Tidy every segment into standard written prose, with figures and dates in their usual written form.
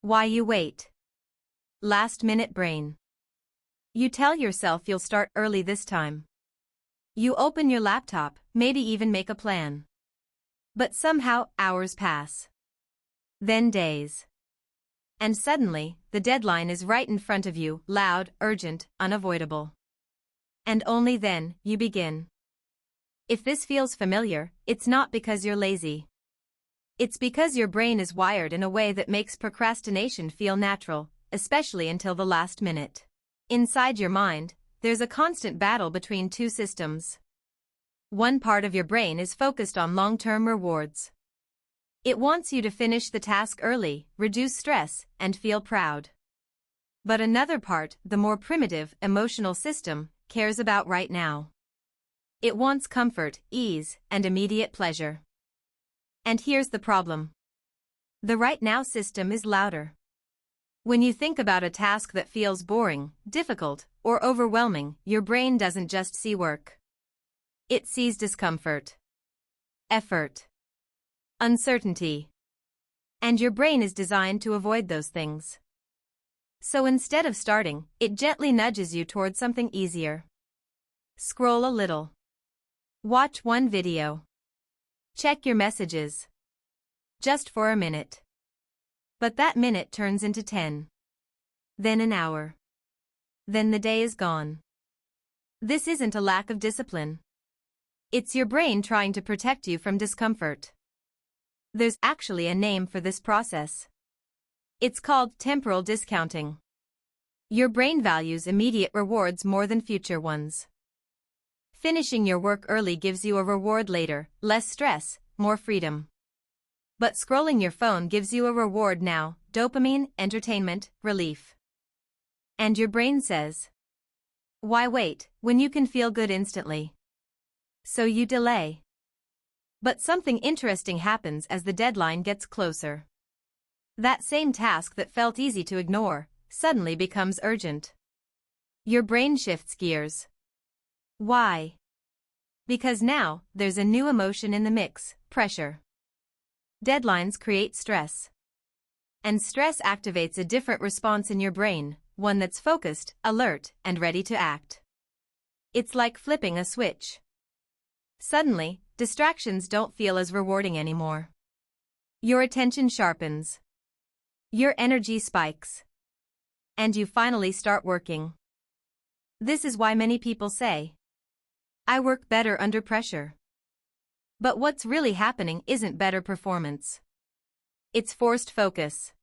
Why you wait. Last-minute brain. You tell yourself you'll start early this time. You open your laptop, maybe even make a plan. But somehow, hours pass. Then days. And suddenly, the deadline is right in front of you, loud, urgent, unavoidable. And only then, you begin. If this feels familiar, it's not because you're lazy. It's because your brain is wired in a way that makes procrastination feel natural, especially until the last minute. Inside your mind, there's a constant battle between two systems. One part of your brain is focused on long-term rewards. It wants you to finish the task early, reduce stress, and feel proud. But another part, the more primitive, emotional system, cares about right now. It wants comfort, ease, and immediate pleasure. And here's the problem. The right now system is louder. When you think about a task that feels boring, difficult, or overwhelming, your brain doesn't just see work. It sees discomfort, effort, uncertainty. And your brain is designed to avoid those things. So instead of starting, it gently nudges you toward something easier. Scroll a little. Watch one video. Check your messages. Just for a minute. But that minute turns into 10. Then an hour. Then the day is gone. This isn't a lack of discipline. It's your brain trying to protect you from discomfort. There's actually a name for this process. It's called temporal discounting. Your brain values immediate rewards more than future ones. Finishing your work early gives you a reward later, less stress, more freedom. But scrolling your phone gives you a reward now, dopamine, entertainment, relief. And your brain says, why wait, when you can feel good instantly? So you delay. But something interesting happens as the deadline gets closer. That same task that felt easy to ignore, suddenly becomes urgent. Your brain shifts gears. Why? Because now, there's a new emotion in the mix, pressure. Deadlines create stress. And stress activates a different response in your brain, one that's focused, alert, and ready to act. It's like flipping a switch. Suddenly, distractions don't feel as rewarding anymore. Your attention sharpens. Your energy spikes. And you finally start working. This is why many people say, I work better under pressure. But what's really happening isn't better performance. It's forced focus.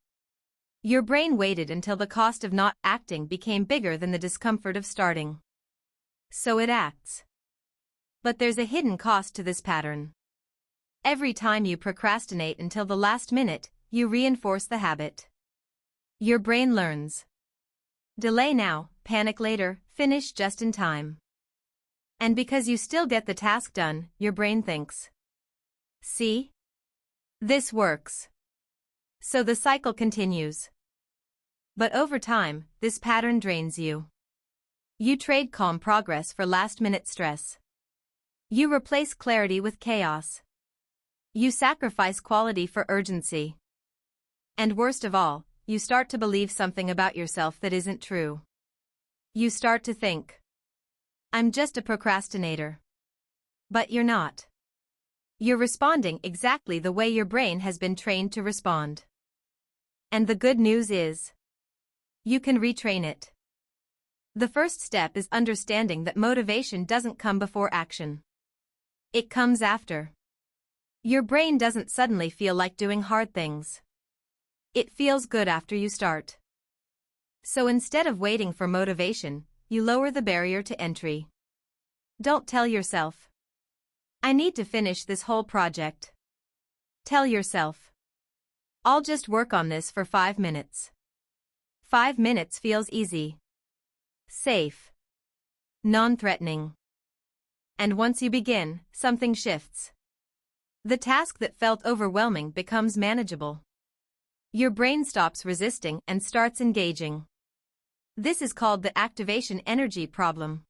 Your brain waited until the cost of not acting became bigger than the discomfort of starting. So it acts. But there's a hidden cost to this pattern. Every time you procrastinate until the last minute, you reinforce the habit. Your brain learns. Delay now, panic later, finish just in time. And because you still get the task done, your brain thinks, see? This works. So the cycle continues. But over time, this pattern drains you. You trade calm progress for last-minute stress. You replace clarity with chaos. You sacrifice quality for urgency. And worst of all, you start to believe something about yourself that isn't true. You start to think, I'm just a procrastinator. But you're not. You're responding exactly the way your brain has been trained to respond. And the good news is, you can retrain it. The first step is understanding that motivation doesn't come before action. It comes after. Your brain doesn't suddenly feel like doing hard things. It feels good after you start. So instead of waiting for motivation, you lower the barrier to entry. Don't tell yourself, I need to finish this whole project. Tell yourself, I'll just work on this for 5 minutes. 5 minutes feels easy, safe, non-threatening. And once you begin, something shifts. The task that felt overwhelming becomes manageable. Your brain stops resisting and starts engaging. This is called the activation energy problem.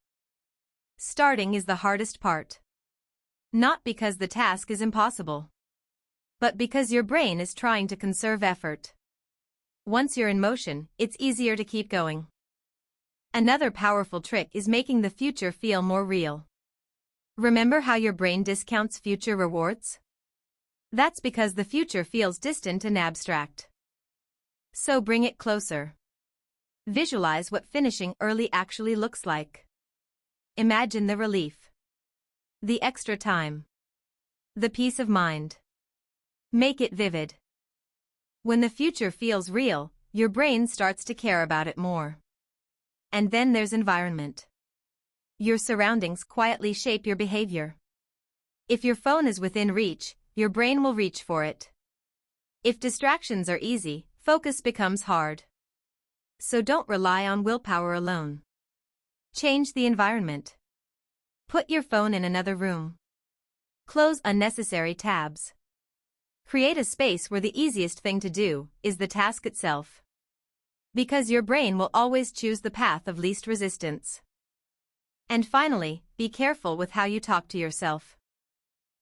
Starting is the hardest part. Not because the task is impossible, but because your brain is trying to conserve effort. Once you're in motion, it's easier to keep going. Another powerful trick is making the future feel more real. Remember how your brain discounts future rewards? That's because the future feels distant and abstract. So bring it closer. Visualize what finishing early actually looks like. Imagine the relief, the extra time, the peace of mind. Make it vivid. When the future feels real, your brain starts to care about it more. And then there's environment. Your surroundings quietly shape your behavior. If your phone is within reach, your brain will reach for it. If distractions are easy, focus becomes hard. So don't rely on willpower alone. Change the environment. Put your phone in another room. Close unnecessary tabs. Create a space where the easiest thing to do is the task itself. Because your brain will always choose the path of least resistance. And finally, be careful with how you talk to yourself.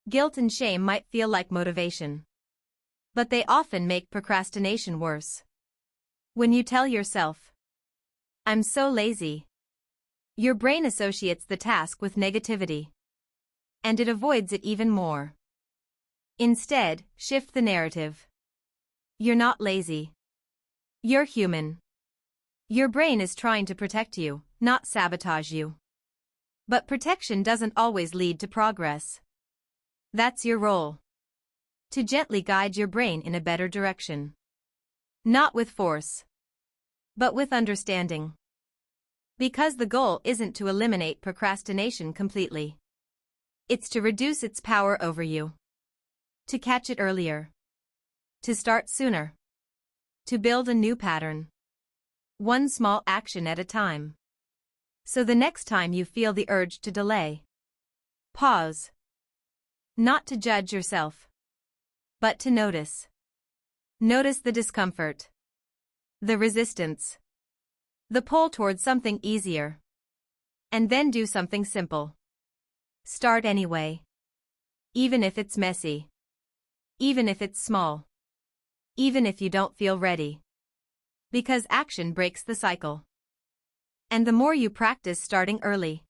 Guilt and shame might feel like motivation. But they often make procrastination worse. When you tell yourself, "I'm so lazy," your brain associates the task with negativity. And it avoids it even more. Instead, shift the narrative. You're not lazy. You're human. Your brain is trying to protect you, not sabotage you. But protection doesn't always lead to progress. That's your role. To gently guide your brain in a better direction. Not with force, but with understanding. Because the goal isn't to eliminate procrastination completely. It's to reduce its power over you. To catch it earlier. To start sooner. To build a new pattern. One small action at a time. So the next time you feel the urge to delay, pause. Not to judge yourself, but to notice. Notice the discomfort, the resistance, the pull towards something easier. And then do something simple. Start anyway. Even if it's messy. Even if it's small. Even if you don't feel ready. Because action breaks the cycle. And the more you practice starting early,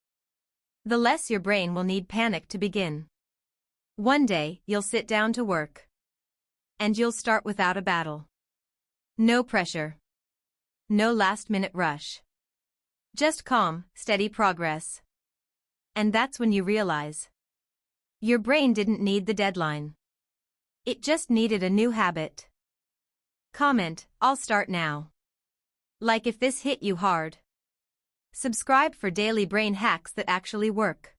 the less your brain will need panic to begin. One day, you'll sit down to work. And you'll start without a battle. No pressure. No last-minute rush. Just calm, steady progress. And that's when you realize. Your brain didn't need the deadline. It just needed a new habit. Comment, "I'll start now." Like if this hit you hard. Subscribe for daily brain hacks that actually work.